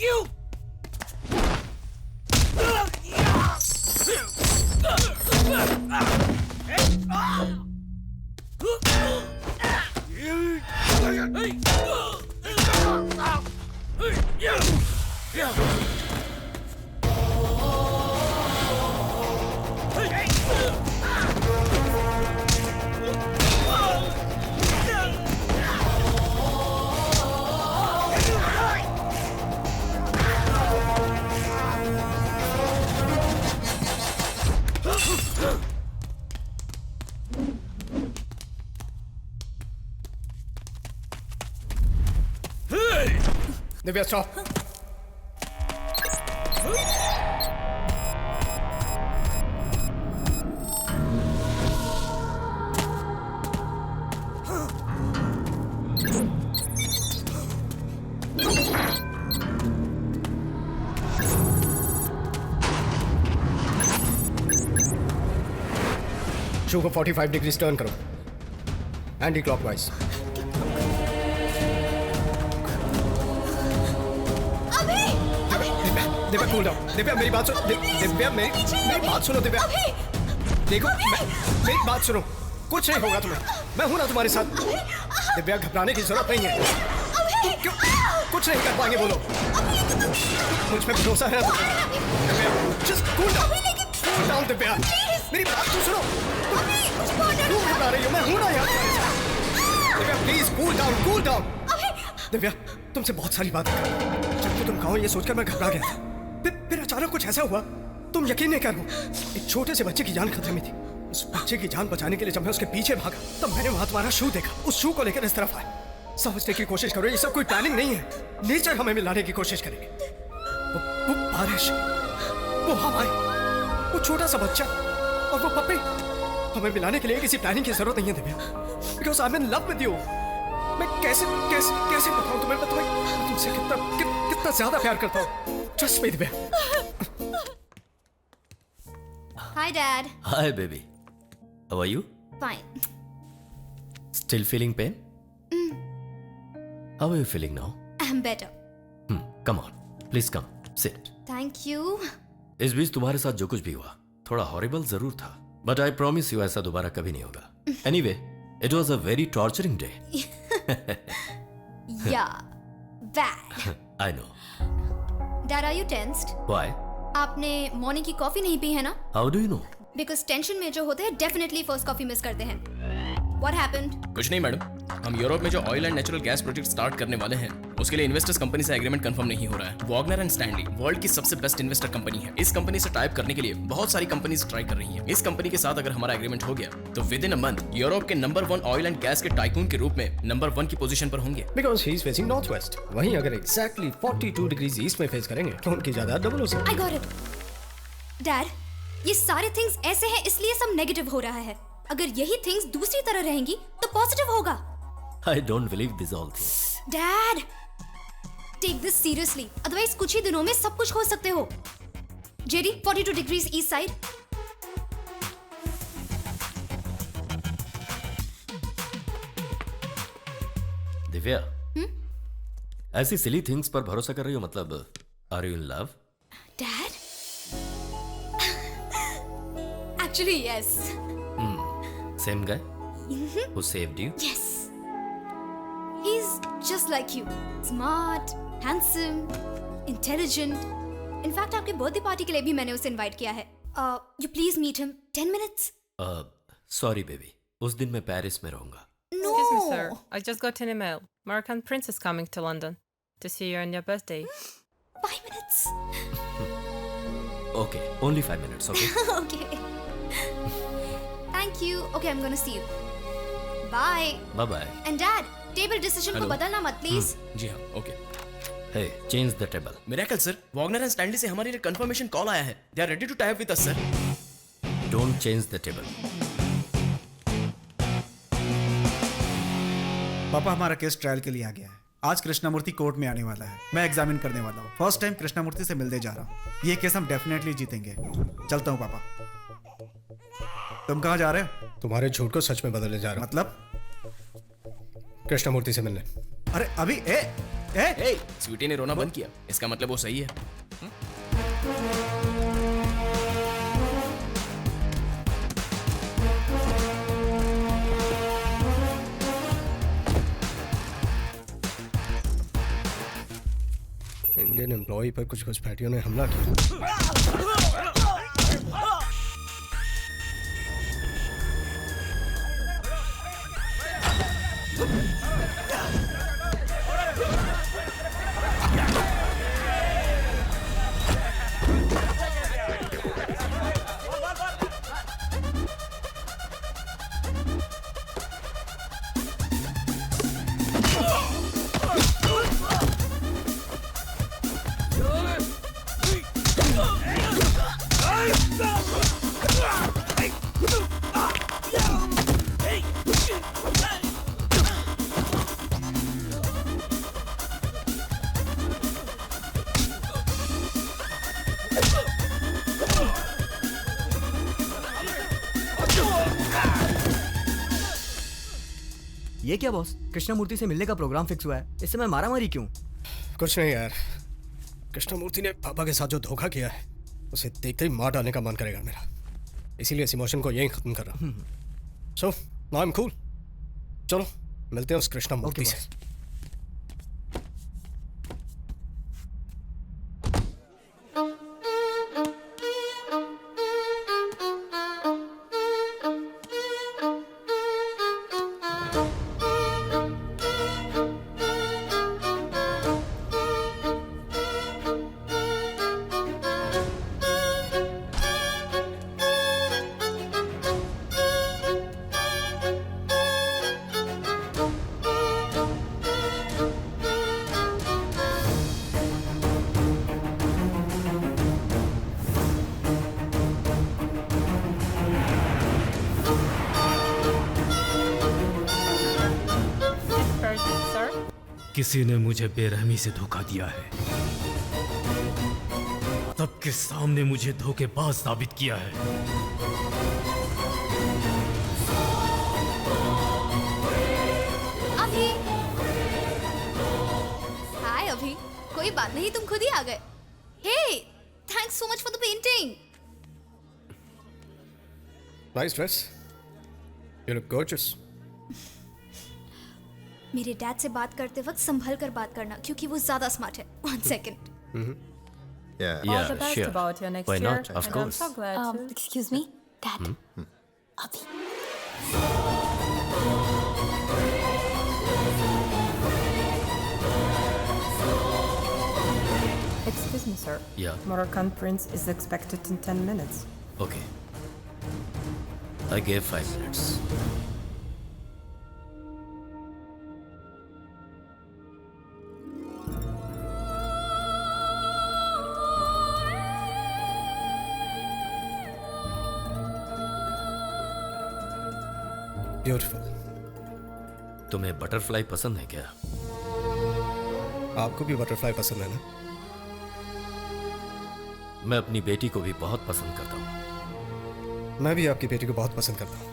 you! Divya stop. शू को 45 degree turn करो, anti clockwise. Divya cool down. Divya मेरी बात सुनो। दिव्या मेरी बात सुनो। दिव्या देखो, मेरी बात सुनो। कुछ नहीं होगा तुम्हें, मैं हूं ना तुम्हारे साथ। दिव्या घबराने की जरूरत नहीं है। तुम क्यों कुछ नहीं कर पाएंगे? बोलो, मुझ पे भरोसा है ना? Divya just cool down. Divya मेरी बात तो सुनो। क्यों घबरा रही हो? मैं हूं ना यहाँ तुम्हारे साथ। Divya please cool down. Divya तुमसे बहुत सारी बातें कर, जब तुम कहो ये सोचकर मैं घबरा गया था। फिर अचानक कुछ ऐसा हुआ, तुम यकीन नहीं करो। एक छोटे से बच्चे की जान खतरे में थी। उस बच्चे की जान बचाने के लिए जब मैं उसके पीछे भागा, तब मैंने वहां तुम्हारा शू देखा। उस शू को लेकर इस तरफ आए। समझने की कोशिश करो, ये सब कोई प्लानिंग नहीं है। नेचर हमें मिलाने की कोशिश करेंगे। वो बारिश, वो हवाएं, वो छोटा सा बच्चा और वो पप्पी, हमें मिलाने के लिए किसी प्लानिंग की जरूरत नहीं है Divya. Because I am in love with you. मैं कैसे बताऊं तुम्हें? मैं तुमसे कितना ज्यादा प्यार करता हूं। Trust me, Divya. Hi, Dad. Hi, baby. How are you? Fine. Still feeling pain? How are you feeling now? I'm better. Come on. Please come. Sit. Thank you. इस बीच तुम्हारे साथ जो कुछ भी हुआ, थोड़ा हॉरिबल जरूर था, बट आई प्रॉमिस यू ऐसा दोबारा कभी नहीं होगा। Anyway, it was a very torturing day. Yeah. Bad. I know. Dad, are you tensed? Why? आपने मॉर्निंग की कॉफी नहीं पी है ना? How do you know? Because tension में जो होते हैं डेफिनेटली फर्स्ट कॉफी मिस करते हैं। What happened? कुछ नहीं मैडम, हम यूरोप में जो oil and natural gas project start करने वाले हैं, उसके लिए इन्वेस्टर्स कंपनी से एग्रीमेंट कंफर्म नहीं हो रहा है। वॉगनर एंड स्टैनली वर्ल्ड की सबसे बेस्ट इन्वेस्टर कंपनी है। इस कंपनी से टाइप करने के लिए बहुत सारी कंपनीज ट्राई कर रही हैं। इस कंपनी के साथ अगर हमारा एग्रीमेंट हो गया तो with in a month Europe के नंबर 1 ऑयल एंड गैस के टाइकून के रूप में नंबर 1 की पोजीशन पर होंगे। Because he is facing northwest. वहीं अगर exactly 42 डिग्रीज ईस्ट में फेस करेंगे तो उनकी जायदाद डबल हो सकती है। I got it. Dad, ये सारे थिंग्स ऐसे हैं इसलिए सब नेगेटिव हो रहा है। अगर यही थिंग्स दूसरी तरह रहेंगी तो पॉजिटिव होगा। I don't believe these all things. Dad, take this seriously. Otherwise कुछ ही दिनों में सब कुछ खो सकते हो। JD, 42 degrees east side. Divya, ऐसी सिली थिंग्स पर भरोसा कर रही हो? मतलब, are you in love? Dad? Actually, yes. Same guy who saved you? Yes. He's just like you. Smart, handsome, intelligent. In fact, आपके बर्थडे पार्टी के लिए भी मैंने उसे इनवाइट किया है। You please meet him. 10 minutes? Sorry baby, उस दिन मैं पेरिस में रहूंगा। No. Excuse me, sir. I just got an email. Moroccan Prince is coming to London to see you on your birthday. 5 minutes. Okay, only 5 minutes, okay? Okay. Thank you. Okay, I'm gonna see you. Bye. Bye bye. And Dad, table decision को Hello? बदलना मत please. जी हाँ, okay. Hey, change the table. Miracle sir, Wagner and Stanley से हमारे लिए confirmation call आया है। They are ready to tie up with us sir. Don't change the table. पापा, हमारा केस ट्रायल के लिए आ गया है। आज कृष्णामूर्ति कोर्ट में आने वाला है। मैं एग्जामिन करने वाला हूँ। फर्स्ट टाइम कृष्णामूर्ति से मिलने जा रहा हूँ। ये केस हम डेफिनेटली जीतेंगे। चलता हूँ पापा। तुम कहाँ जा रहे हो? तुम्हारे झूठ को सच में बदलने जा रहा हूं। मतलब? कृष्णामूर्ति से मिलने। अरे अभी ए स्वीटी ने रोना बंद किया, इसका मतलब वो सही है। इंडियन एम्प्लॉय पर कुछ घुसपैठियों ने हमला किया। ये क्या बॉस, कृष्णमूर्ति से मिलने का प्रोग्राम फिक्स हुआ है, इस समय मारामारी क्यों? कुछ नहीं यार, कृष्णमूर्ति ने पापा के साथ जो धोखा किया है उसे देखते ही मार डालने का मन करेगा मेरा, इसीलिए इस इमोशन को यहीं खत्म कर रहा हूँ। So now I am cool, चलो मिलते हैं उस कृष्णमूर्ति से। किसी ने मुझे बेरहमी से धोखा दिया है, सबके सामने मुझे धोखेबाज साबित किया है। अभी हाय अभी, कोई बात नहीं, तुम खुद ही आ गए। Hey, thanks so much for the painting. Nice dress, you look gorgeous. मेरे डैड से बात करते वक्त संभल कर बात करना, क्योंकि वो ज्यादा स्मार्ट है। 1 second. All the best about your next Why year. not? Of and I'm course. so glad to. Excuse me, Dad. अभी Excuse me, sir. Yeah. Moroccan Prince is expected in 10 minutes. Okay. I gave 5 minutes. Beautiful. तुम्हें butterfly पसंद है क्या? आपको भी butterfly पसंद है ना? मैं अपनी बेटी को भी बहुत पसंद करता हूँ। मैं भी आपकी बेटी को बहुत पसंद करता हूँ।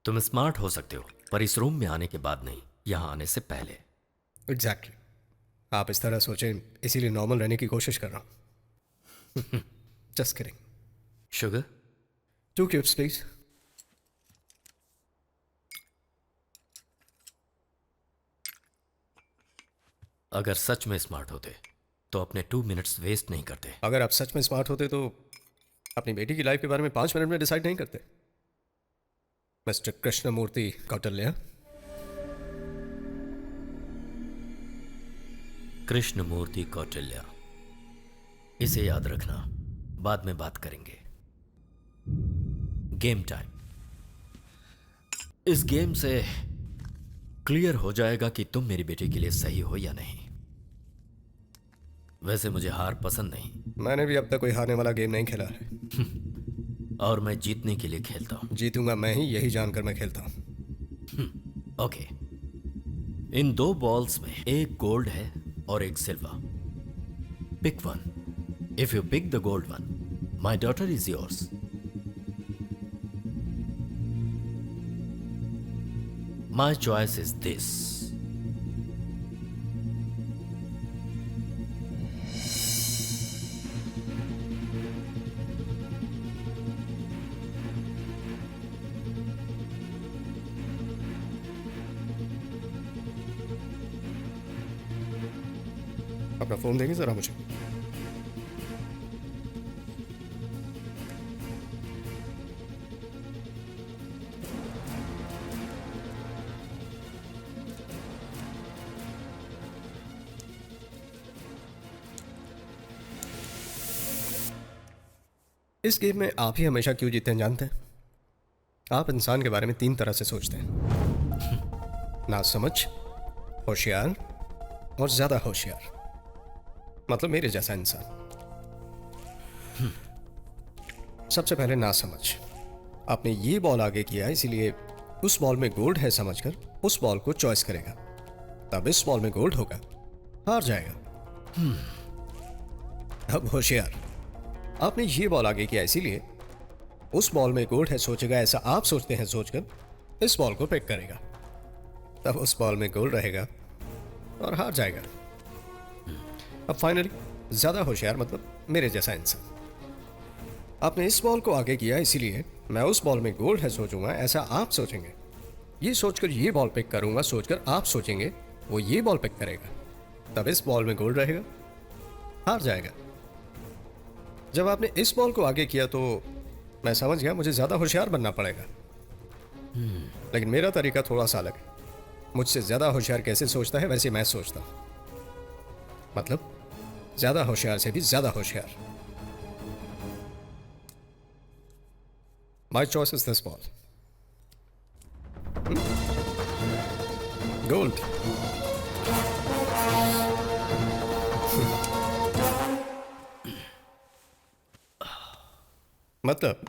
तुम स्मार्ट हो सकते हो, पर इस रूम में आने के बाद नहीं, यहाँ आने से पहले। एग्जैक्टली। आप इस तरह सोचें, इसीलिए नॉर्मल रहने की कोशिश कर रहा हूँ। Just kidding. Sugar? 2 cubes, please. अगर सच में स्मार्ट होते तो अपने 2 मिनट्स वेस्ट नहीं करते। अगर आप सच में स्मार्ट होते तो अपनी बेटी की लाइफ के बारे में 5 मिनट में डिसाइड नहीं करते। मिस्टर कृष्णमूर्ति कौटिल्य। कृष्णमूर्ति कौटिल्य, इसे याद रखना, बाद में बात करेंगे। Game time. इस गेम से क्लियर हो जाएगा कि तुम मेरी बेटी के लिए सही हो या नहीं। वैसे मुझे हार पसंद नहीं। मैंने भी अब तक कोई हारने वाला गेम नहीं खेला है। और मैं जीतने के लिए खेलता हूं। जीतूंगा मैं ही, यही जानकर मैं खेलता हूं। ओके। इन 2 बॉल्स में एक गोल्ड है और एक silver. Pick one. If you pick the gold one, my daughter is yours. My choice is this. अपना फोन देंगे जरा मुझे। इस गेम में आप ही हमेशा क्यों जीते हैं जानते हैं? आप इंसान के बारे में 3 तरह से सोचते हैं, नासमझ, होशियार और ज्यादा होशियार। मतलब मेरे जैसा इंसान। सबसे पहले नासमझ। आपने ये बॉल आगे किया इसीलिए उस बॉल में गोल्ड है समझकर उस बॉल को चॉइस करेगा, तब इस बॉल में गोल्ड होगा, हार जाएगा। अब होशियार। आपने ये बॉल आगे किया इसीलिए उस बॉल में गोल्ड है सोचेगा, ऐसा आप सोचते हैं सोचकर इस बॉल को पिक करेगा, तब उस बॉल में गोल्ड रहेगा और हार जाएगा। अब फाइनली ज्यादा होशियार मतलब मेरे जैसा इंसान। आपने इस बॉल को आगे किया इसीलिए मैं उस बॉल में गोल्ड है सोचूंगा, ऐसा आप सोचेंगे। ये सोचकर ये बॉल पिक करूंगा, सोचकर आप सोचेंगे वो ये बॉल पिक करेगा, तब इस बॉल में गोल्ड रहेगा, हार जाएगा। जब आपने इस बॉल को आगे किया तो मैं समझ गया मुझे ज्यादा होशियार बनना पड़ेगा। लेकिन मेरा तरीका थोड़ा सा अलग है। मुझसे ज्यादा होशियार कैसे सोचता है वैसे मैं सोचता हूं, मतलब ज्यादा होशियार से भी ज्यादा होशियार। माई choice is this ball, gold. मतलब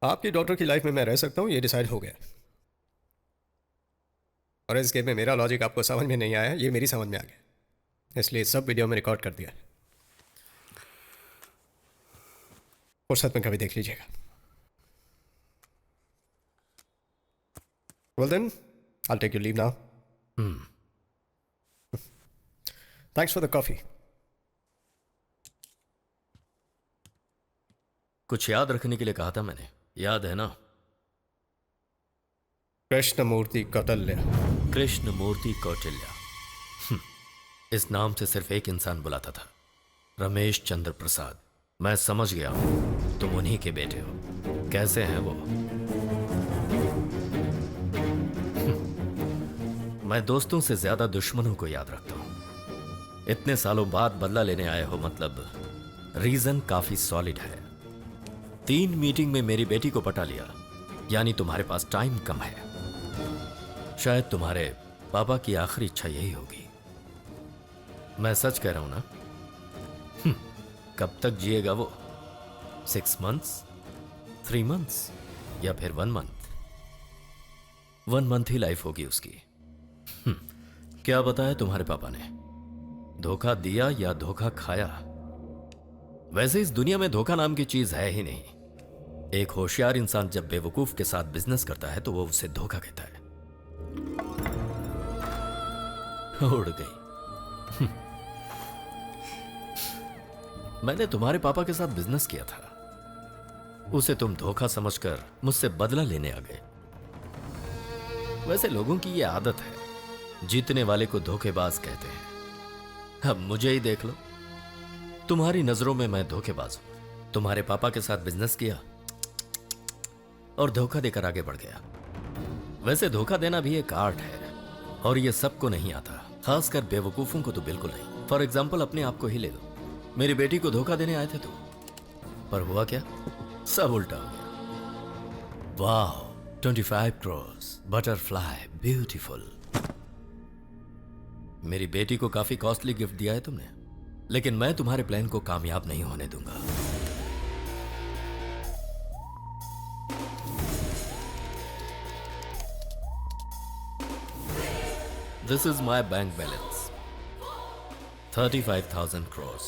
आपकी डॉक्टर की लाइफ में मैं रह सकता हूं, ये डिसाइड हो गया। और इस गेम में मेरा लॉजिक आपको समझ में नहीं आया, ये मेरी समझ में आ गया, इसलिए सब वीडियो में रिकॉर्ड कर दिया। फुर्सत में कभी देख लीजिएगा। Well then, I'll take your leave now. Thanks for the coffee. कुछ याद रखने के लिए कहा था मैंने, याद है ना? कृष्णमूर्ति कौटिल्य। कृष्णमूर्ति कौटिल्य। इस नाम से सिर्फ एक इंसान बुलाता था, रमेश चंद्र प्रसाद। मैं समझ गया हूं तुम उन्हीं के बेटे हो। कैसे हैं वो? मैं दोस्तों से ज्यादा दुश्मनों को याद रखता हूं। इतने सालों बाद बदला लेने आए हो, मतलब रीजन काफी सॉलिड है। 3 मीटिंग में मेरी बेटी को पटा लिया, यानी तुम्हारे पास टाइम कम है। शायद तुम्हारे पापा की आखिरी इच्छा यही होगी। मैं सच कह रहा हूं ना? कब तक जिएगा वो? 6 मंथ्स, 3 मंथ्स या फिर 1 मंथ? 1 मंथ ही लाइफ होगी उसकी। क्या बताया तुम्हारे पापा ने? धोखा दिया या धोखा खाया? वैसे इस दुनिया में धोखा नाम की चीज है ही नहीं। एक होशियार इंसान जब बेवकूफ के साथ बिजनेस करता है तो वो उसे धोखा कहता है। उड़ गई। मैंने तुम्हारे पापा के साथ बिजनेस किया था, उसे तुम धोखा समझकर मुझसे बदला लेने आ गए। वैसे लोगों की ये आदत है, जीतने वाले को धोखेबाज कहते हैं। अब मुझे ही देख लो, तुम्हारी नजरों में मैं धोखेबाज हूं। तुम्हारे पापा के साथ बिजनेस किया और धोखा देकर आगे बढ़ गया। वैसे धोखा देना भी एक आर्ट है और ये सबको नहीं आता, खासकर बेवकूफों को तो बिल्कुल नहीं। फॉर एग्जाम्पल अपने आप को ही ले लो। मेरी बेटी को धोखा देने आए थे तुम, पर हुआ क्या? सब उल्टा हो गया। वाह, 25 crores, बटरफ्लाई, ब्यूटीफुल। मेरी बेटी को काफी कॉस्टली गिफ्ट दिया है तुमने, लेकिन मैं तुम्हारे प्लान को कामयाब नहीं होने दूंगा। This is my bank balance, 35,000 crores,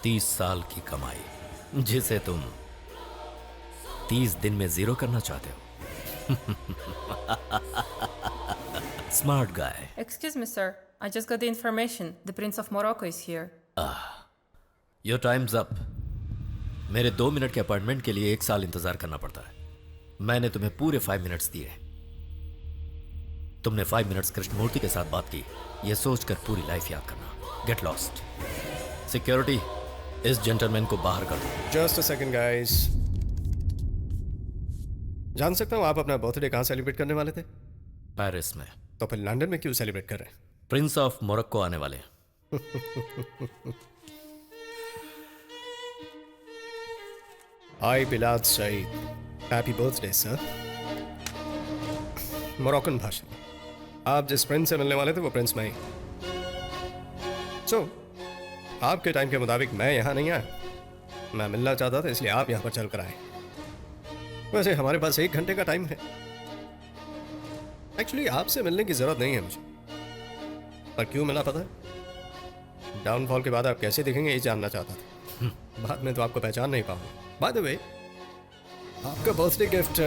30 साल की कमाई, जिसे तुम 30 दिन में जीरो करना चाहते हो। Smart guy. Excuse me, sir. I just got the information. The Prince of Morocco is here. Your time's up. मेरे 2 मिनट के अपॉइंटमेंट के लिए 1 साल इंतजार करना पड़ता है। मैंने तुम्हें पूरे 5 मिनट्स दिए। तुमने 5 मिनट्स कृष्णमूर्ति के साथ बात की, यह सोचकर पूरी लाइफ याद करना। Get lost. सिक्योरिटी, इस जेंटलमैन को बाहर कर दो। Just a second guys. जान सकता हूँ आप अपना बर्थडे कहाँ सेलिब्रेट करने वाले थे? पेरिस में। तो फिर लंदन में क्यों सेलिब्रेट कर रहे हैं? प्रिंस ऑफ मोरक्को आने वाले हैं। Hi Bilad Saeed, happy birthday sir. Moroccan भाषा। आप जिस प्रिंस से मिलने वाले थे वो प्रिंस मैं ही। आपके टाइम के मुताबिक मैं यहाँ नहीं आया। मैं मिलना चाहता था इसलिए आप यहाँ पर चल कर आए। वैसे हमारे पास 1 घंटे का टाइम है। एक्चुअली आपसे मिलने की जरूरत नहीं है मुझे, पर क्यों मिला पता है? डाउनफॉल के बाद आप कैसे दिखेंगे ये जानना चाहता था। बाद में तो आपको पहचान नहीं पाऊंगा। बाय द वे, आपका बर्थडे गिफ्ट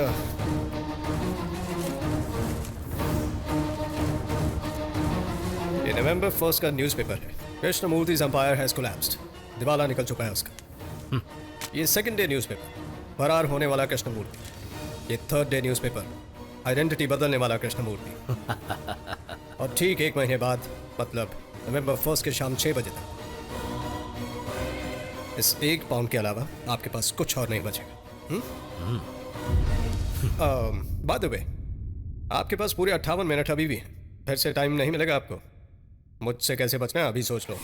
ये नवंबर 1 का न्यूज़पेपर है। कृष्णमूर्ति's empire has collapsed। दिवाला निकल चुका है उसका। ये 2nd डे न्यूज़पेपर, फरार होने वाला कृष्णमूर्ति। ये 3rd डे न्यूज़पेपर, आइडेंटिटी बदलने वाला कृष्णमूर्ति। और ठीक 1 महीने बाद, मतलब नवंबर 1 के शाम 6 बजे तक, इस 1 पाउंड के अलावा आपके पास कुछ और नहीं बचेगा। बाय द वे, आपके पास पूरे 58 मिनट अभी भी हैं। फिर से टाइम नहीं मिलेगा आपको। मुझसे कैसे बचना है अभी सोच लो।